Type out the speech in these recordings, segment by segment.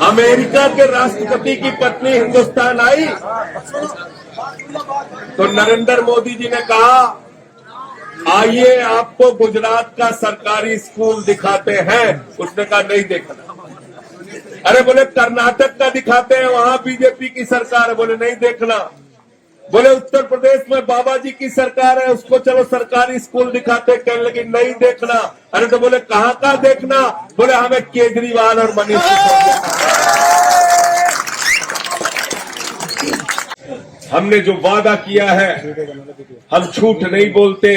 America के राष्ट्रपति की पत्नी हिंदुस्तान आई तो नरेंद्र मोदी जी ने कहा, आइए आपको गुजरात का सरकारी स्कूल दिखाते हैं। उसने कहा नहीं देखना। अरे बोले कर्नाटक का दिखाते हैं, वहां बीजेपी की सरकार है। बोले नहीं देखना। बोले उत्तर प्रदेश में बाबा जी की सरकार है, उसको चलो सरकारी स्कूल दिखाते, कहने लगे नहीं देखना। अरे तो बोले कहाँ का देखना? बोले हमें केजरीवाल और मनीष हमने जो वादा किया है, हम झूठ नहीं बोलते,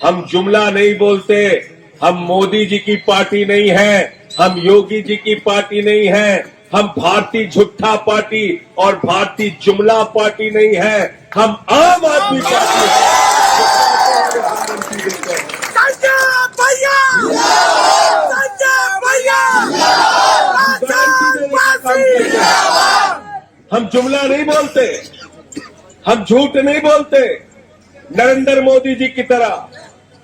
हम जुमला नहीं बोलते। हम मोदी जी की पार्टी नहीं है, हम योगी जी की पार्टी नहीं है, हम भारतीय झूठा पार्टी और भारतीय जुमला पार्टी नहीं है, हम आम आदमी पार्टी है। हम जुमला नहीं बोलते, हम झूठ नहीं बोलते। नरेंद्र मोदी जी की तरह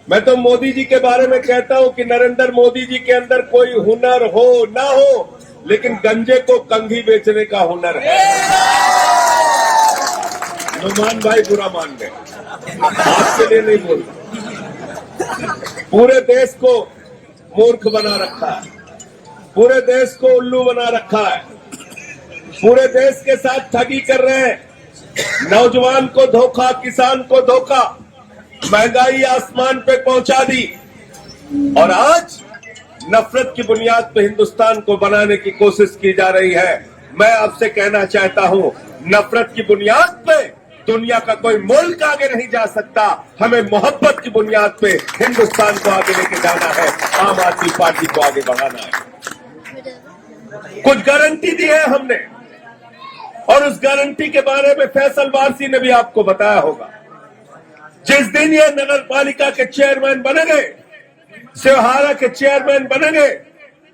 मैं तो मोदी जी के बारे में कहता हूं कि नरेंद्र मोदी जी के अंदर कोई हुनर हो ना हो, लेकिन गंजे को कंघी बेचने का हुनर है। नुमान भाई बुरा मान गए, आपके लिए नहीं बोल रहा। पूरे देश को मूर्ख बना रखा है, पूरे देश को उल्लू बना रखा है, पूरे देश के साथ ठगी कर रहे हैं। नौजवान को धोखा, किसान को धोखा, महंगाई आसमान पे पहुंचा दी और आज नफरत की बुनियाद पे हिंदुस्तान को बनाने की कोशिश की जा रही है। मैं आपसे कहना चाहता हूं, नफरत की बुनियाद पे दुनिया का कोई मुल्क आगे नहीं जा सकता। हमें मोहब्बत की बुनियाद पे हिंदुस्तान को आगे लेके जाना है, आम आदमी पार्टी को आगे बढ़ाना है। कुछ गारंटी दी है हमने और उस गारंटी के बारे में फैसल वारसी ने भी आपको बताया होगा। जिस दिन ये नगर पालिका के चेयरमैन बनेंगे, सिवहारा के चेयरमैन बनेंगे,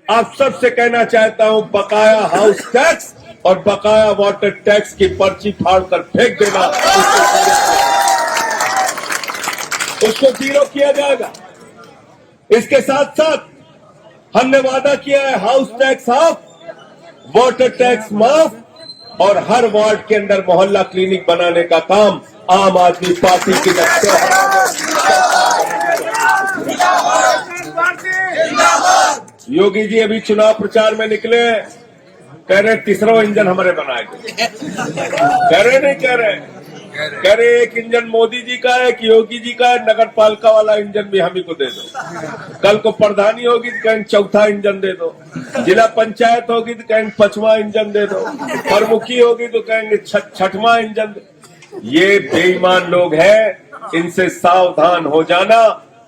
आप सबसे कहना चाहता हूं, बकाया हाउस टैक्स और बकाया वाटर टैक्स की पर्ची फाड़कर फेंक देना, उसको जीरो किया जाएगा। इसके साथ साथ हमने वादा किया है house tax half, water tax माफ और हर वार्ड के अंदर मोहल्ला क्लिनिक बनाने का काम आम आदमी पार्टी की तरफ से। योगी जी अभी चुनाव प्रचार में निकले, कह रहे तीसरा इंजन हमारे बनाएंगे। कह रहे नहीं कह रहे, कह रहे एक इंजन मोदी जी का है कि योगी जी का है, नगर पालिका वाला इंजन भी हम ही को दे दो। कल को प्रधानी होगी तो कहेंगे चौथा इंजन दे दो, जिला पंचायत होगी तो कहेंगे पांचवा इंजन दे दो, प्रमुखी होगी तो कहेंगे छठवां इंजन दे। ये बेईमान लोग हैं, इनसे सावधान हो जाना।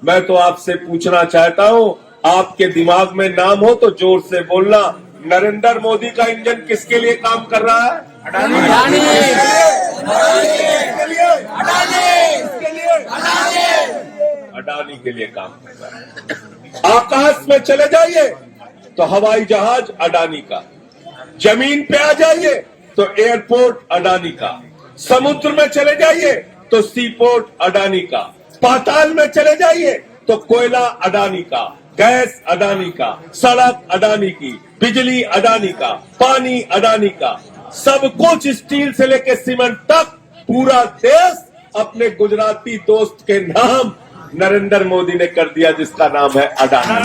मैं तो आपसे पूछना चाहता हूं, आपके दिमाग में नाम हो तो जोर से बोलना, नरेंद्र मोदी का इंजन किसके लिए काम कर रहा है? अडानी के लिए काम कर रहा है। आकाश में चले जाइए तो हवाई जहाज अडानी का, जमीन पे आ जाइए तो एयरपोर्ट अडानी का, समुद्र में चले जाइए तो सी पोर्ट अडानी का, पाताल में चले जाइए तो कोयला अडानी का, गैस अडानी का, सड़क अडानी की, बिजली अडानी का, पानी अडानी का, सब कुछ स्टील से लेकर सीमेंट तक पूरा देश अपने गुजराती दोस्त के नाम नरेंद्र मोदी ने कर दिया, जिसका नाम है अडानी।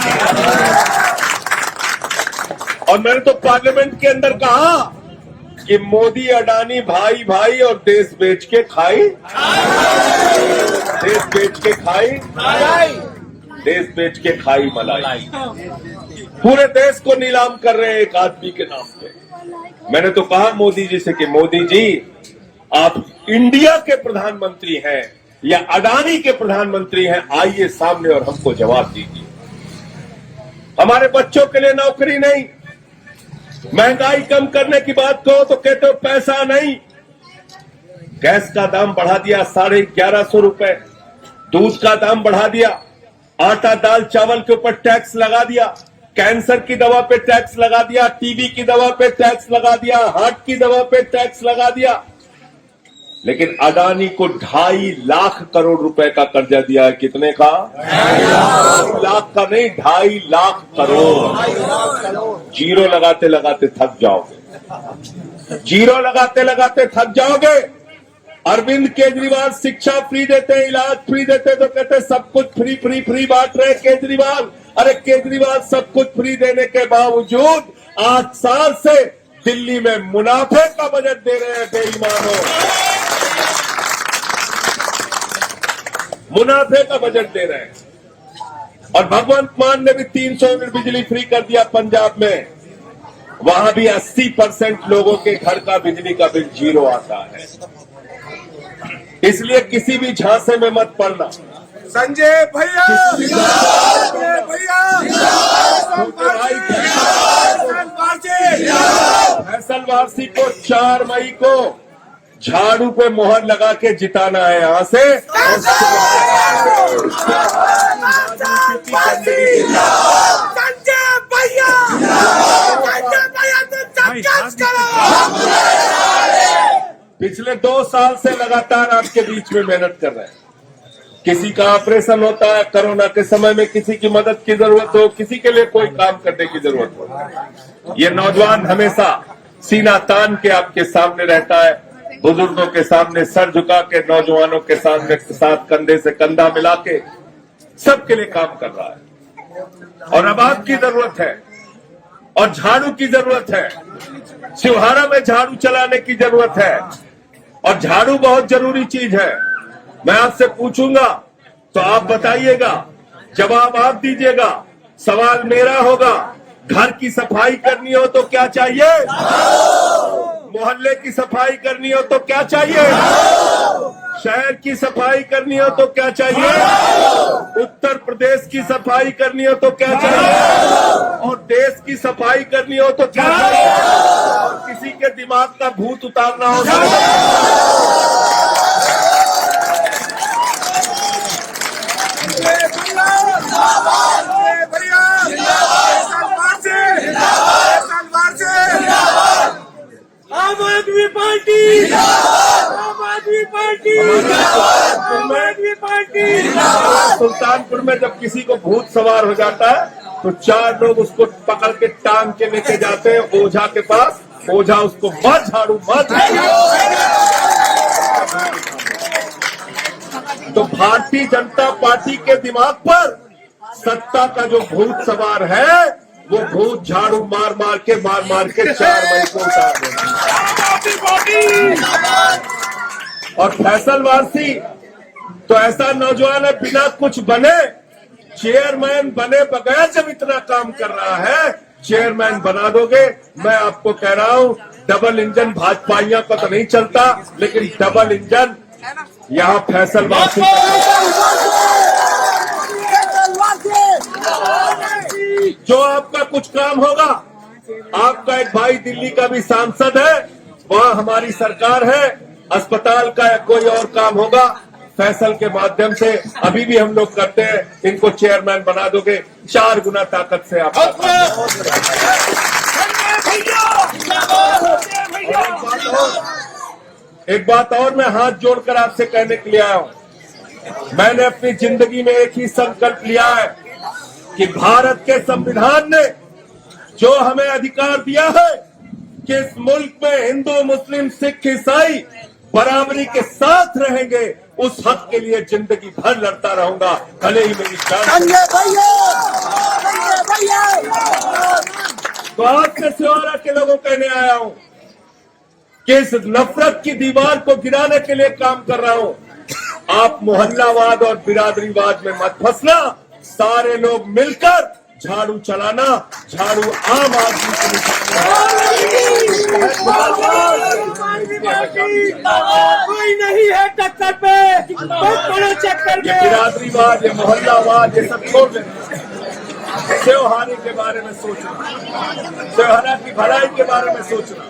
और मैंने तो पार्लियामेंट के अंदर कहा कि मोदी अडानी भाई भाई और देश बेच के खाई, देश बेच के खाई, देश बेच के खाई मलाई। पूरे देश को नीलाम कर रहे हैं एक आदमी के नाम पे। मैंने तो कहा मोदी जी से कि मोदी जी, आप इंडिया के प्रधानमंत्री हैं या अडानी के प्रधानमंत्री हैं, आइए सामने और हमको जवाब दीजिए। हमारे बच्चों के लिए नौकरी नहीं, महंगाई कम करने की बात कहो तो कहते हो पैसा नहीं। गैस का दाम बढ़ा दिया 1150 रुपए, दूध का दाम बढ़ा दिया, आटा दाल चावल के ऊपर टैक्स लगा दिया, कैंसर की दवा पे टैक्स लगा दिया, टीबी की दवा पे टैक्स लगा दिया, हार्ट की दवा पे टैक्स लगा दिया। लेकिन अडानी को 2.5 लाख करोड़ रुपए का कर्जा दिया है। कितने का? 2.5 लाख का नहीं, 2.5 लाख करोड़। जीरो लगाते लगाते थक जाओगे, जीरो लगाते लगाते थक जाओगे। अरविंद केजरीवाल शिक्षा फ्री देते हैं, इलाज फ्री देते हैं, तो कहते हैं सब कुछ फ्री फ्री फ्री बांट रहे केजरीवाल। अरे केजरीवाल सब कुछ फ्री देने के बावजूद 8 साल से दिल्ली में मुनाफे का बजट दे रहे हैं बेईमानों, मुनाफे का बजट दे रहे हैं। और भगवंत मान ने भी 300 यूनिट बिजली फ्री कर दिया पंजाब में, वहां भी 80% लोगों के घर का बिजली का बिल जीरो आता है। इसलिए किसी भी झांसे में मत पड़ना। संजय भैया, संजय भैया, फैसल वारसी को 4 मई को झाड़ू पे मोहर लगा के जिताना है यहां से। संजय भैया, संजय भैया तुम पिछले 2 साल से लगातार आपके बीच में मेहनत कर रहे हैं। किसी का ऑपरेशन होता है, कोरोना के समय में किसी की मदद की जरूरत हो, किसी के लिए कोई काम करने की जरूरत हो, ये नौजवान हमेशा सीना तान के आपके सामने रहता है, बुजुर्गों के सामने सर झुका के, नौजवानों के सामने साथ कंधे से कंधा मिला के सबके लिए काम कर रहा है। और अब आपकी जरूरत है और झाड़ू की जरूरत है, शिवहारा में झाड़ू चलाने की जरूरत है। और झाड़ू बहुत जरूरी चीज है। मैं आपसे पूछूंगा तो आप बताइएगा, जवाब आप दीजिएगा। सवाल मेरा होगा, घर की सफाई करनी हो तो क्या चाहिए? मोहल्ले की सफाई करनी हो तो क्या चाहिए? शहर की सफाई करनी हो तो क्या चाहिए? उत्तर प्रदेश की सफाई करनी हो तो क्या चाहिए? और देश की सफाई करनी हो तो क्या चाहिए? और किसी के दिमाग का भूत उतारना हो आम आदमी पार्टी, आम आदमी पार्टी, आम आदमी पार्टी। सुल्तानपुर में जब किसी को भूत सवार हो जाता है तो 4 लोग उसको पकड़ के टांग के लेके जाते हैं ओझा के पास। ओझा उसको मत झाड़ू मत। तो भारतीय जनता पार्टी के दिमाग पर सत्ता का जो भूत सवार है, वो भूत झाड़ू मार मार के 4 मई को उतार देगा। और फैसल वारसी तो ऐसा नौजवान है, बिना कुछ बने चेयरमैन बने बगैर जब इतना काम कर रहा है, चेयरमैन बना दोगे। मैं आपको कह रहा हूं, डबल इंजन भाजपाइयों का तो नहीं चलता, लेकिन डबल इंजन यहाँ फैसल वारसी। जो आपका कुछ काम होगा, आपका एक भाई दिल्ली का भी सांसद है, वहाँ हमारी सरकार है, अस्पताल का या कोई और काम होगा, फैसल के माध्यम से अभी भी हम लोग करते हैं। इनको चेयरमैन बना दोगे, 4 गुना ताकत से आप। एक बात और मैं हाथ जोड़कर आपसे कहने के लिए आया हूं। मैंने अपनी जिंदगी में एक ही संकल्प लिया है कि भारत के संविधान ने जो हमें अधिकार दिया है कि इस मुल्क में हिंदू, मुस्लिम, सिख, ईसाई बराबरी के साथ रहेंगे, उस हक के लिए जिंदगी भर लड़ता रहूंगा, भले ही मेरी जान। तो आज से शिवहारा के लोगों कहने आया हूं कि इस नफरत की दीवार को गिराने के लिए काम कर रहा हूं। आप मोहल्लावाद और बिरादरीवाद में मत फंसना। सारे लोग मिलकर झाड़ू चलाना, झाड़ू आम आदमी के कोई नहीं है टक्कर पे, बहुत बड़े चक्कर ये बिरादरीवाद, ये मोहल्लावाद, ये सब छोड़ देना। शिवहारी के बारे में सोचना, शिवहारा की भलाई के बारे में सोचना,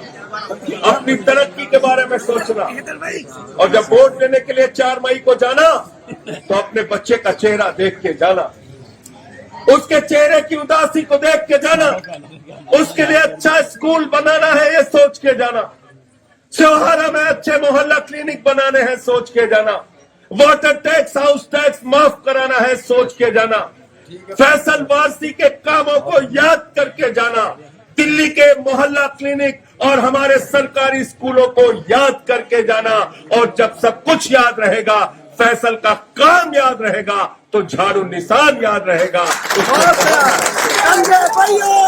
अपनी तरक्की के बारे में सोचना। और जब वोट देने के लिए 4 मई को जाना, तो अपने बच्चे का चेहरा देख के जाना, उसके चेहरे की उदासी को देख के जाना, उसके लिए अच्छा स्कूल बनाना है ये सोच के जाना। त्योहारा में अच्छे मोहल्ला क्लिनिक बनाने हैं, सोच के जाना। वाटर टैक्स, हाउस टैक्स माफ कराना है, सोच के जाना। फैसल वारसी के कामों को याद करके जाना। दिल्ली के मोहल्ला क्लिनिक और हमारे सरकारी स्कूलों को याद करके जाना। और जब सब कुछ याद रहेगा, फैसल का काम याद रहेगा, तो झाड़ू निशान याद रहेगा। संजय भाइयों